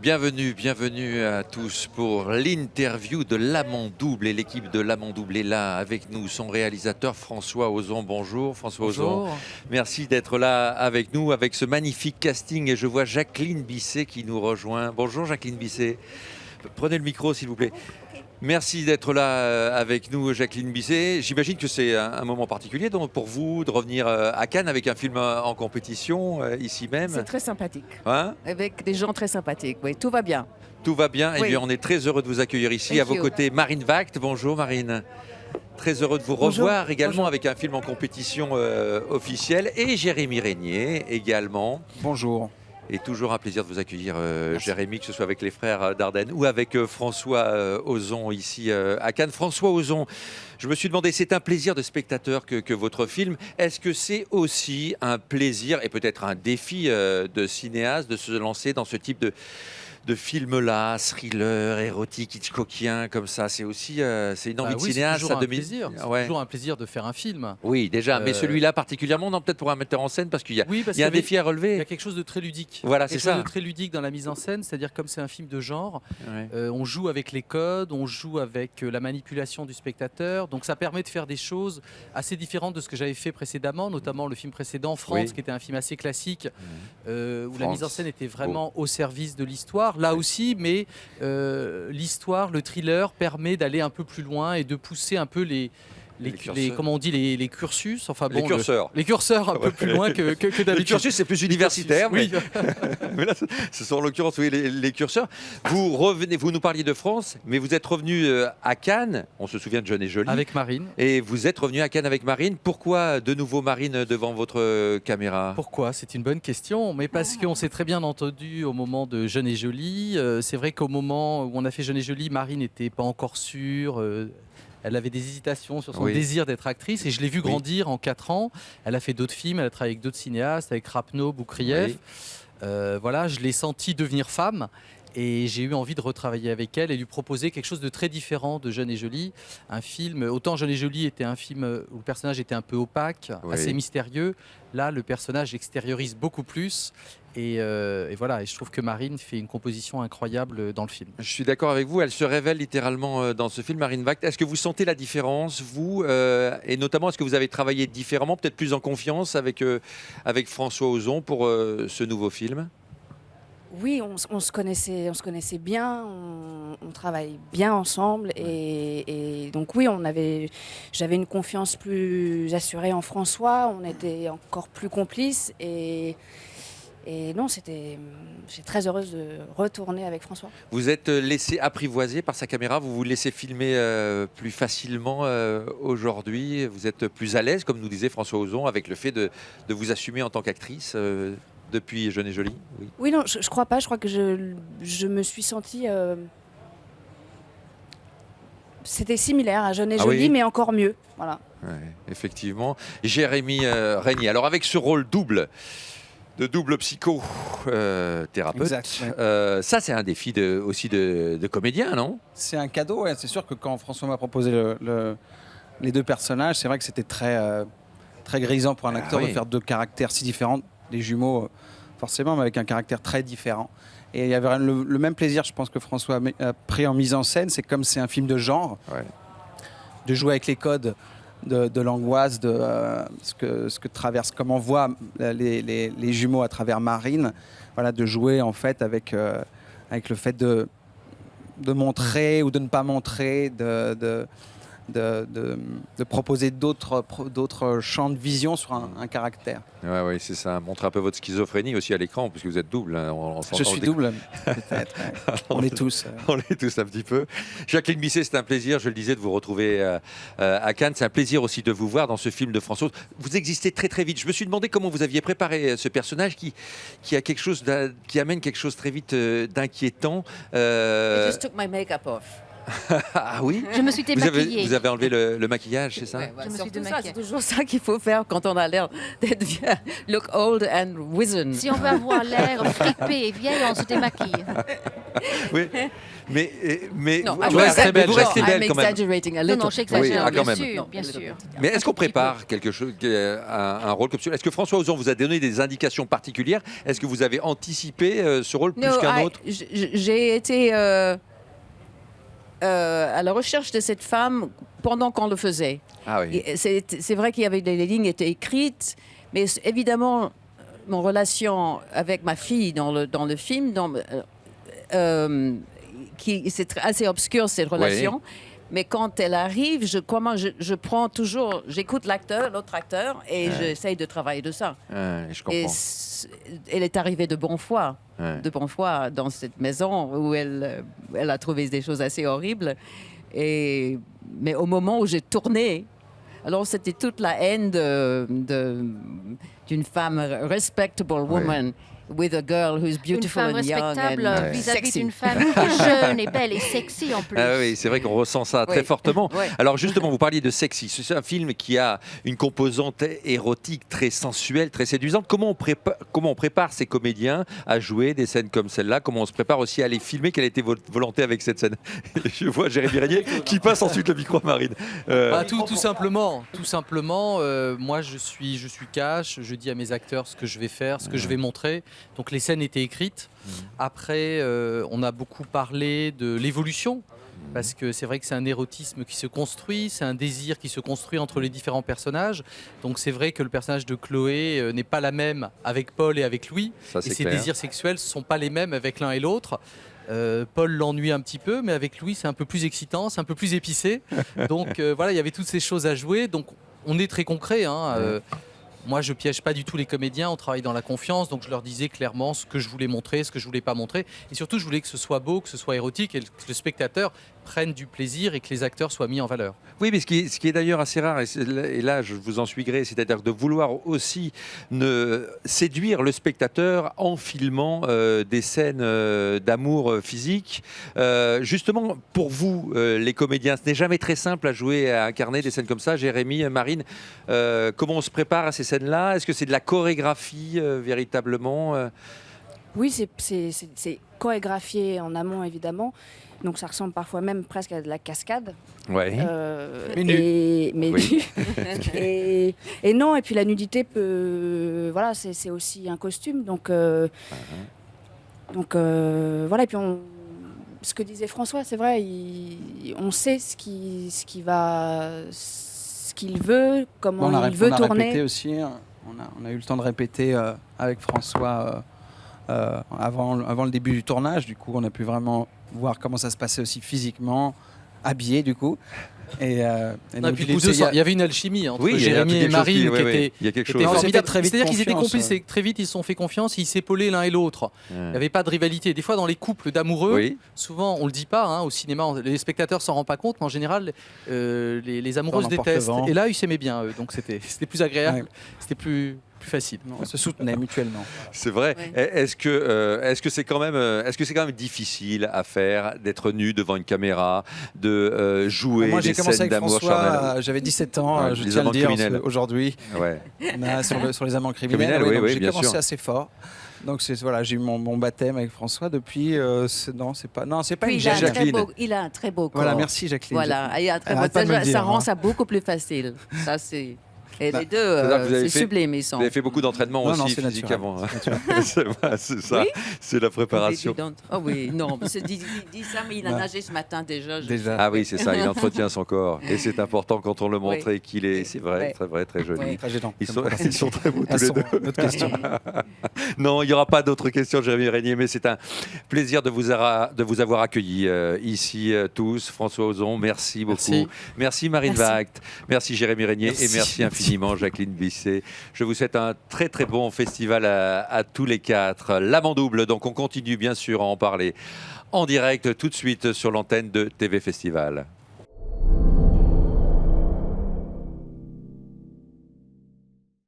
Bienvenue, bienvenue à tous pour l'interview de L'Amant Double. Et l'équipe de L'Amant Double est là avec nous. Son réalisateur François Ozon. Bonjour François Ozon. Merci d'être là avec nous, avec ce magnifique casting. Et je vois Jacqueline Bisset qui nous rejoint. Bonjour Jacqueline Bisset. Prenez le micro s'il vous plaît. Merci d'être là avec nous, Jacqueline Bisset. J'imagine que c'est un moment particulier donc, pour vous de revenir à Cannes avec un film en compétition, ici même. C'est très sympathique, Hein? avec des gens très sympathiques. Oui, tout va bien. Tout va bien. Oui. Eh bien, on est très heureux de vous accueillir ici. Thank À vos you. côtés, Marine Vact. Bonjour Marine. Très heureux de vous Bonjour. revoir également Bonjour. avec un film en compétition officielle. Et Jérémy Régnier également. Bonjour. Et toujours un plaisir de vous accueillir, Jérémy, que ce soit avec les frères Dardenne ou avec François Ozon ici à Cannes. François Ozon, je me suis demandé, c'est un plaisir de spectateur que votre film. Est-ce que c'est aussi un plaisir et peut-être un défi de cinéaste de se lancer dans ce type de film-là, thriller, érotique, hitchcockien, comme ça? C'est aussi c'est une envie de cinéaste. C'est plaisir. C'est Ouais. toujours un plaisir de faire un film. Oui, déjà, mais celui-là particulièrement, non, peut-être pour un metteur en scène, parce qu'il y a, Oui, parce il y a un qu'il y avait- défi à Il y relever. a quelque chose de très ludique. Voilà, c'est Quelque chose ça. de très ludique dans la mise en scène, c'est-à-dire comme c'est un film de genre, Ouais. on joue avec les codes, on joue avec la manipulation du spectateur. Donc ça permet de faire des choses assez différentes de ce que j'avais fait précédemment, notamment le film précédent, France, Oui. qui était un film assez classique, où la France. mise en scène était vraiment au service de l'histoire. Là aussi, mais l'histoire, le thriller permet d'aller un peu plus loin et de pousser un peu les curseurs. comment on dit, les cursus, enfin Les bon, curseurs. les curseurs un peu plus loin que Le d'habitude. cursus, c'est plus universitaire. Oui. Mais là, ce sont en l'occurrence oui, les curseurs. Vous revenez, vous nous parliez de France, mais vous êtes revenu à Cannes. On se souvient de Jeune et Jolie. Avec Marine. Et vous êtes revenu à Cannes avec Marine. Pourquoi de nouveau Marine devant votre caméra? Pourquoi? C'est une bonne question, mais parce qu'on s'est très bien entendu au moment de Jeune et Jolie. C'est vrai qu'au moment où on a fait Jeune et Jolie, Marine n'était pas encore sûre. Elle avait des hésitations sur son Oui. désir d'être actrice et je l'ai vue grandir en 4 ans. Elle a fait d'autres films, elle a travaillé avec d'autres cinéastes, avec Rapneau, Boukrieff. Voilà, je l'ai sentie devenir femme et j'ai eu envie de retravailler avec elle et lui proposer quelque chose de très différent de Jeune et Jolie. Un film, autant Jeune et Jolie était un film où le personnage était un peu opaque, Oui. assez mystérieux. Là, le personnage extériorise beaucoup plus. Et voilà, et je trouve que Marine fait une composition incroyable dans le film. Je suis d'accord avec vous. Elle se révèle littéralement dans ce film, Marine Vact. Est-ce que vous sentez la différence, vous, et notamment est-ce que vous avez travaillé différemment, peut-être plus en confiance avec François Ozon pour ce nouveau film? Oui, on se connaissait bien, on travaille bien ensemble et donc oui, j'avais une confiance plus assurée en François, on était encore plus complices et non, j'étais très heureuse de retourner avec François. Vous êtes laissé apprivoiser par sa caméra, vous vous laissez filmer plus facilement aujourd'hui, vous êtes plus à l'aise, comme nous disait François Ozon, avec le fait de vous assumer en tant qu'actrice depuis Jeune et Jolie? Oui. Oui, non, je crois pas, je crois que je me suis sentie... C'était similaire à Jeune et Ah Jolie, oui. mais encore mieux. Voilà. Ouais, effectivement. Jérémy Régnier. Alors avec ce rôle double, de double psychothérapeute, Exact, ouais. ça c'est un défi aussi de comédien, non? C'est un cadeau, ouais. C'est sûr que quand François m'a proposé les deux personnages, c'est vrai que c'était très grisant pour un acteur oui. de faire deux caractères si différents, des jumeaux forcément, mais avec un caractère très différent. Et il y avait le même plaisir, je pense, que François a pris en mise en scène. C'est comme c'est un film de genre, Ouais. de jouer avec les codes de l'angoisse, de ce que traverse, comment on voit les jumeaux à travers Marine, voilà, de jouer en fait avec le fait de montrer ou de ne pas montrer, de proposer d'autres champs de vision sur un caractère. Ouais, c'est ça. Montre un peu votre schizophrénie aussi à l'écran, parce que vous êtes double. Hein. On Je suis double, peut-être. Ouais. On est tous. On est tous un petit peu. Jacqueline Bisset, c'est un plaisir, je le disais, de vous retrouver à Cannes. C'est un plaisir aussi de vous voir dans ce film de François. Vous existez très très vite. Je me suis demandé comment vous aviez préparé ce personnage qui a qui amène quelque chose très vite d'inquiétant. I just took my makeup off. Ah oui. Je me suis démaquillée. Vous avez enlevé le maquillage, c'est ça? Ouais, Je me suis surtout ça, démaquillée. c'est toujours ça qu'il faut faire quand on a l'air d'être vieux. Look old and wizened. Si on veut avoir l'air fripé et vieille, on se démaquille. Oui. Mais Non, vous restez belle, I'm quand même. exaggerating a Non, little. non, j'exagère, Oui, quand bien même. sûr, Non, bien sûr. Mais est-ce qu'on prépare quelque chose, un rôle comme celui-là? Est-ce que François Ozon vous a donné des indications particulières? Est-ce que vous avez anticipé ce rôle plus qu'un autre? J'ai été à la recherche de cette femme pendant qu'on le faisait. Ah oui. Et c'est vrai qu'il y avait des lignes étaient écrites, mais évidemment, mon relation avec ma fille dans le film, c'est assez obscur cette relation. Mais quand elle arrive, je prends toujours, j'écoute l'autre acteur, et j'essaye de travailler de ça. Je comprends. Elle est arrivée de bonne foi, dans cette maison où elle a trouvé des choses assez horribles. Mais au moment où j'ai tourné, alors c'était toute la haine d'une femme respectable woman. With a girl who's Une beautiful femme and young respectable and vis-à-vis sexy. d'une femme qui est jeune et belle et sexy en plus. Ah oui, c'est vrai qu'on ressent ça très Oui. fortement. Oui. Alors justement, vous parliez de sexy. C'est un film qui a une composante érotique très sensuelle, très séduisante. Comment on prépare ces comédiens à jouer des scènes comme celle-là? Comment on se prépare aussi à les filmer? Quelle était votre volonté avec cette scène? Je vois Jérémy Régnier qui passe ensuite le micro à Marine. Tout simplement. Moi, je suis cash. Je dis à mes acteurs ce que je vais faire, ce que je vais montrer. Donc les scènes étaient écrites. Après, on a beaucoup parlé de l'évolution. Parce que c'est vrai que c'est un érotisme qui se construit, c'est un désir qui se construit entre les différents personnages. Donc c'est vrai que le personnage de Chloé n'est pas la même avec Paul et avec Louis. Ça, Et c'est ses clair. désirs sexuels ne sont pas les mêmes avec l'un et l'autre. Paul l'ennuie un petit peu, mais avec Louis, c'est un peu plus excitant, c'est un peu plus épicé. Donc voilà, il y avait toutes ces choses à jouer. Donc on est très concret. Moi, je piège pas du tout les comédiens, on travaille dans la confiance, donc je leur disais clairement ce que je voulais montrer, ce que je voulais pas montrer. Et surtout, je voulais que ce soit beau, que ce soit érotique et que le spectateur prenne du plaisir et que les acteurs soient mis en valeur. Oui, mais ce qui est d'ailleurs assez rare, et là je vous en suis gré, c'est-à-dire de vouloir aussi séduire le spectateur en filmant des scènes d'amour physique. Justement, pour vous, les comédiens, ce n'est jamais très simple à jouer, à incarner des scènes comme ça. Jérémy, Marine, comment on se prépare à ces scènes-là? Est-ce que c'est de la chorégraphie véritablement? Oui, c'est chorégraphié en amont, évidemment. Donc ça ressemble parfois même presque à de la cascade. Ouais. Mais nu. Mais Oui. nu. et non, et puis la nudité peut... Voilà, c'est aussi un costume. Donc voilà, et puis ce que disait François, c'est vrai, on sait ce qu'il veut, comment il veut on a tourner. répété aussi, on a eu le temps de répéter avec François avant le début du tournage. Du coup, on a pu vraiment voir comment ça se passait aussi physiquement, habillé du coup. Et donc, puis du les coup, deux, c'est- il y avait une alchimie entre Oui, il y a Jérémy et quelque chose Marine qui- qui oui, était il y a quelque était chose. Non, formidable. c'était très vite C'est-à-dire qu'ils étaient confiance, complices, et très vite ils se sont fait confiance, ils s'épaulaient l'un et l'autre. Il n'y Ouais. avait pas de rivalité. Des fois, dans les couples d'amoureux, Oui. souvent on le dit pas, au cinéma, les spectateurs s'en rendent pas compte, mais en général, les amoureux On se emporte le détestent. vent. Et là, ils s'aimaient bien, eux, donc c'était plus agréable, Ouais. c'était plus facile. on se soutenait mutuellement. C'est vrai. Ouais. Est-ce que c'est quand même difficile à faire d'être nu devant une caméra, de jouer Moi, j'ai des commencé scènes avec d'amour François, charnel? j'avais 17 ans, Ouais, je les tiens à le amants dire criminels. aujourd'hui. Ouais. On a sur les amants criminels. Criminels, oui, donc oui, j'ai bien commencé sûr. assez fort. Donc voilà, j'ai eu mon baptême avec François depuis. C'est pas Puis une il a, Jacqueline. il a un très beau corps. Voilà, merci Jacqueline. Voilà, il a un très beau Arrête pas de me le ça dire, rend hein. ça beaucoup plus facile. Ça, c'est... Et Bah, les deux, c'est-à-dire que vous avez c'est fait- sublime, ils sont. Vous avez fait beaucoup d'entraînement Non, non, aussi c'est physique naturel. avant. C'est ça, Oui. c'est la préparation. Oh oui, non, dis ça, mais il a Bah, nagé ce matin déjà. déjà. Ah oui, c'est ça, il entretient son corps. Et c'est important quand on le montre Oui. et qu'il est, c'est vrai, Ouais. très vrai, très joli. Ouais. Très gênant. Ils sont très beaux tous les Passons, deux. autre question. Non, il n'y aura pas d'autres questions, Jérémy Régnier, mais c'est un plaisir de vous avoir accueillis ici tous. François Ozon, merci beaucoup. Merci. Merci Marine Merci. Vact, merci Jérémy Régnier Merci. et merci infiniment Jacqueline Bisset. Je vous souhaite un très très bon festival à tous les quatre. L'Amant Double, donc on continue bien sûr à en parler en direct tout de suite sur l'antenne de TV Festival.